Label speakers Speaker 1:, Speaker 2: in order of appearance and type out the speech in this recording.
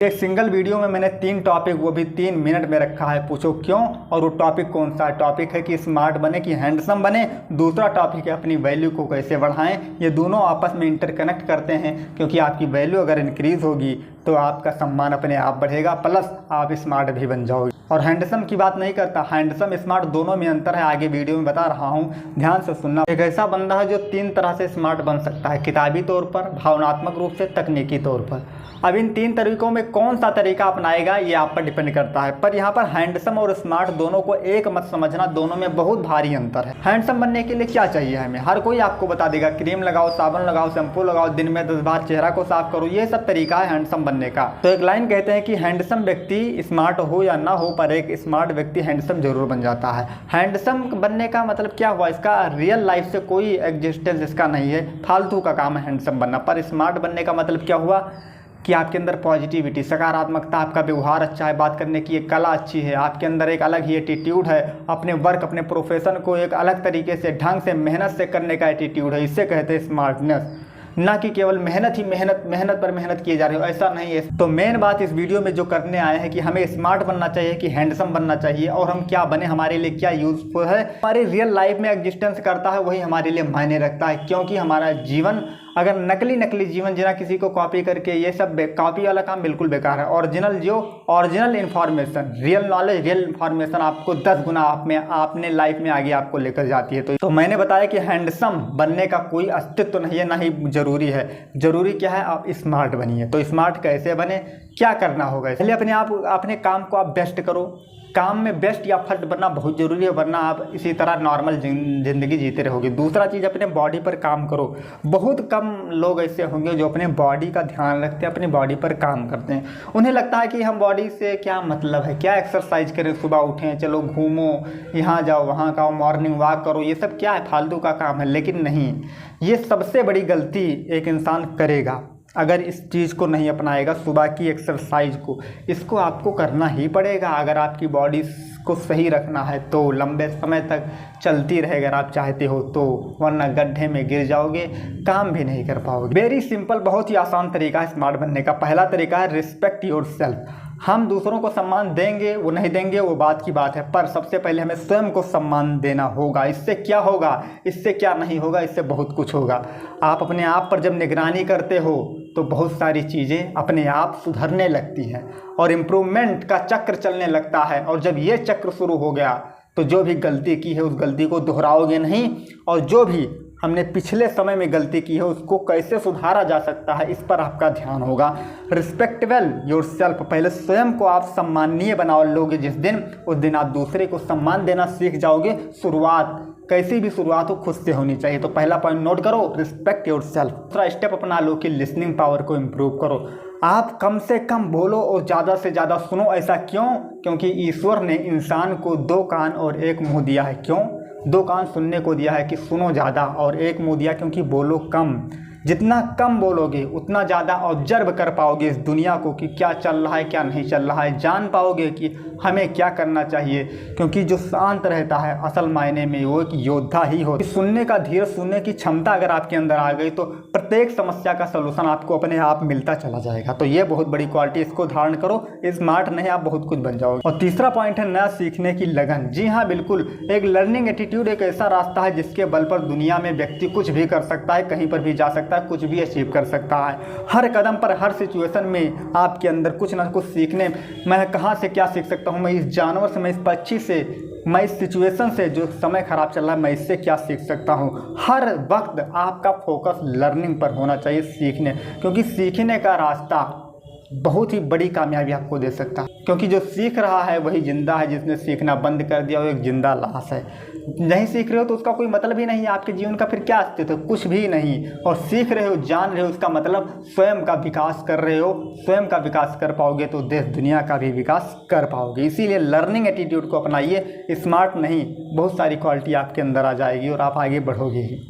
Speaker 1: एक single video में मैंने 3 टॉपिक वो भी 3 मिनट में रखा है। पूछो क्यों? और वो टॉपिक कौन सा टॉपिक है कि स्मार्ट बने कि हैंडसम बने। दूसरा टॉपिक है अपनी वैल्यू को कैसे बढ़ाएं। ये दोनों आपस में इंटरकनेक्ट करते हैं, क्योंकि आपकी वैल्यू अगर इंक्रीज़ होगी तो आपका सम्मान अपने आप बढ़ेगा, प्लस आप स्मार्ट भी बन जाओगे। और हैंडसम की बात नहीं करता, हैंडसम स्मार्ट दोनों में अंतर है, आगे वीडियो में बता रहा हूँ, ध्यान से सुनना। एक ऐसा बंदा है जो 3 तरह से स्मार्ट बन सकता है, किताबी तौर पर, भावनात्मक रूप से, तकनीकी तौर पर। अब इन 3 तरीकों में कौन सा तरीका अपनाएगा ये आप पर डिपेंड करता है। पर यहाँ पर हैंडसम और स्मार्ट दोनों को एक मत समझना, दोनों में बहुत भारी अंतर है। हैंडसम बनने के लिए क्या चाहिए हमें? हर कोई आपको बता देगा, क्रीम लगाओ, साबुन लगाओ, शैम्पू लगाओ, दिन में 10 बार चेहरा को साफ करो, ये सब तरीका है हैंडसम बनने का। तो एक लाइन कहते हैं कि हैंडसम व्यक्ति स्मार्ट हो या ना हो, पर एक स्मार्ट व्यक्ति हैंडसम जरूर बन जाता है। हैंडसम बनने का मतलब क्या हुआ? इसका रियल लाइफ से कोई एग्जिस्टेंस इसका नहीं है, फालतू का काम है हैंडसम बनना। पर स्मार्ट बनने का मतलब क्या हुआ कि आपके अंदर पॉजिटिविटी, सकारात्मकता, आपका व्यवहार अच्छा है, बात करने की एक कला अच्छी है, आपके अंदर एक अलग ही एटीट्यूड है, अपने वर्क, अपने प्रोफेशन को एक अलग तरीके से, ढंग से, मेहनत से करने का एटीट्यूड है। इससे कहते हैं स्मार्टनेस। ना कि केवल मेहनत ही मेहनत पर मेहनत किए जा रहे हो, ऐसा नहीं है। तो मेन बात इस वीडियो में जो करने आए हैं कि हमें स्मार्ट बनना चाहिए कि हैंडसम बनना चाहिए, और हम क्या बने, हमारे लिए क्या यूजफुल है, हमारे रियल लाइफ में एग्जिस्टेंस करता है, वही हमारे लिए मायने रखता है। क्योंकि हमारा जीवन अगर नकली जीवन जीना, किसी को कॉपी करके, ये सब कॉपी वाला काम बिल्कुल बेकार है। ओरिजिनल जो original information, real knowledge, real information आपको 10 गुना आपने लाइफ में आगे आपको लेकर जाती है। तो मैंने बताया कि हैंडसम बनने का कोई अस्तित्व नहीं है, ना ही जरूरी है। जरूरी क्या है? आप स्मार्ट बनिए। तो स्मार्ट कैसे बने, क्या करना होगा? इसलिए अपने काम को आप बेस्ट करो। काम में बेस्ट या फर्स्ट बनना बहुत ज़रूरी है, वरना आप इसी तरह नॉर्मल ज़िंदगी जीते रहोगे। दूसरा चीज़, अपने बॉडी पर काम करो। बहुत कम लोग ऐसे होंगे जो अपने बॉडी का ध्यान रखते हैं, अपनी बॉडी पर काम करते हैं। उन्हें लगता है कि हम बॉडी से क्या मतलब है, क्या एक्सरसाइज करें, सुबह उठें, चलो घूमो, यहाँ जाओ, वहाँ का मॉर्निंग वॉक करो, ये सब क्या है, फालतू का काम है। लेकिन नहीं, ये सबसे बड़ी गलती एक इंसान करेगा अगर इस चीज़ को नहीं अपनाएगा। सुबह की एक्सरसाइज को, इसको आपको करना ही पड़ेगा अगर आपकी बॉडी को सही रखना है तो, लंबे समय तक चलती रहे अगर आप चाहते हो तो, वरना गड्ढे में गिर जाओगे, काम भी नहीं कर पाओगे। वेरी सिंपल, बहुत ही आसान तरीका है स्मार्ट बनने का। पहला तरीका है रिस्पेक्ट योरसेल्फ। हम दूसरों को सम्मान देंगे, वो नहीं देंगे, वो बात की बात है, पर सबसे पहले हमें स्वयं को सम्मान देना होगा। इससे क्या होगा, इससे क्या नहीं होगा, इससे बहुत कुछ होगा। आप अपने आप पर जब निगरानी करते हो तो बहुत सारी चीज़ें अपने आप सुधरने लगती हैं और इम्प्रूवमेंट का चक्र चलने लगता है। और जब ये चक्र शुरू हो गया तो जो भी गलती की है उस गलती को दोहराओगे नहीं, और जो भी हमने पिछले समय में गलती की है उसको कैसे सुधारा जा सकता है, इस पर आपका ध्यान होगा। रिस्पेक्टेबल योरसेल्फ, पहले स्वयं को आप सम्माननीय बनाओ लोगे जिस दिन, उस दिन आप दूसरे को सम्मान देना सीख जाओगे। शुरुआत, कैसी भी शुरुआत हो, खुद से होनी चाहिए। तो पहला पॉइंट नोट करो, रिस्पेक्ट योरसेल्फ। दूसरा स्टेप अपना लो कि लिसनिंग पावर को इम्प्रूव करो। आप कम से कम बोलो और ज़्यादा से ज़्यादा सुनो। ऐसा क्यों? क्योंकि ईश्वर ने इंसान को 2 कान और 1 मुंह दिया है। क्यों? 2 कान सुनने को दिया है कि सुनो ज़्यादा, और 1 मुंह दिया क्योंकि बोलो कम। जितना कम बोलोगे उतना ज़्यादा ऑब्जर्व कर पाओगे इस दुनिया को कि क्या चल रहा है, क्या नहीं चल रहा है, जान पाओगे कि हमें क्या करना चाहिए। क्योंकि जो शांत रहता है असल मायने में वो एक योद्धा ही हो। सुनने का धीरज, सुनने की क्षमता अगर आपके अंदर आ गई तो प्रत्येक समस्या का सलूशन आपको अपने आप मिलता चला जाएगा। तो ये बहुत बड़ी क्वालिटी, इसको धारण करो। स्मार्ट नहीं, आप बहुत कुछ बन जाओगे। और तीसरा पॉइंट है नया सीखने की लगन। जी हाँ, बिल्कुल, एक लर्निंग एटीट्यूड एक ऐसा रास्ता है जिसके बल पर दुनिया में व्यक्ति कुछ भी कर सकता है, कहीं पर भी जा सकता है, कुछ भी अचीव कर सकता है। हर कदम पर, हर सिचुएशन में आपके अंदर कुछ ना कुछ सीखने, मैं कहाँ से क्या सीख सकता हूँ, मैं इस जानवर से, मैं इस पक्षी से, मैं इस सिचुएशन से, जो समय खराब चल रहा है, मैं इससे क्या सीख सकता हूँ। हर वक्त आपका फोकस लर्निंग पर होना चाहिए, सीखने, क्योंकि सीखने का रास्ता बहुत ही बड़ी कामयाबी आपको दे सकता है। क्योंकि जो सीख रहा है वही जिंदा है, जिसने सीखना बंद कर दिया वो एक जिंदा लाश है। नहीं सीख रहे हो तो उसका कोई मतलब ही नहीं है, आपके जीवन का फिर क्या अस्तित्व, कुछ भी नहीं। और सीख रहे हो, जान रहे हो, उसका मतलब स्वयं का विकास कर रहे हो। स्वयं का विकास कर पाओगे तो देश दुनिया का भी विकास कर पाओगे। इसीलिए लर्निंग एटीट्यूड को अपनाइए। स्मार्ट नहीं, बहुत सारी क्वालिटी आपके अंदर आ जाएगी और आप आगे बढ़ोगे ही।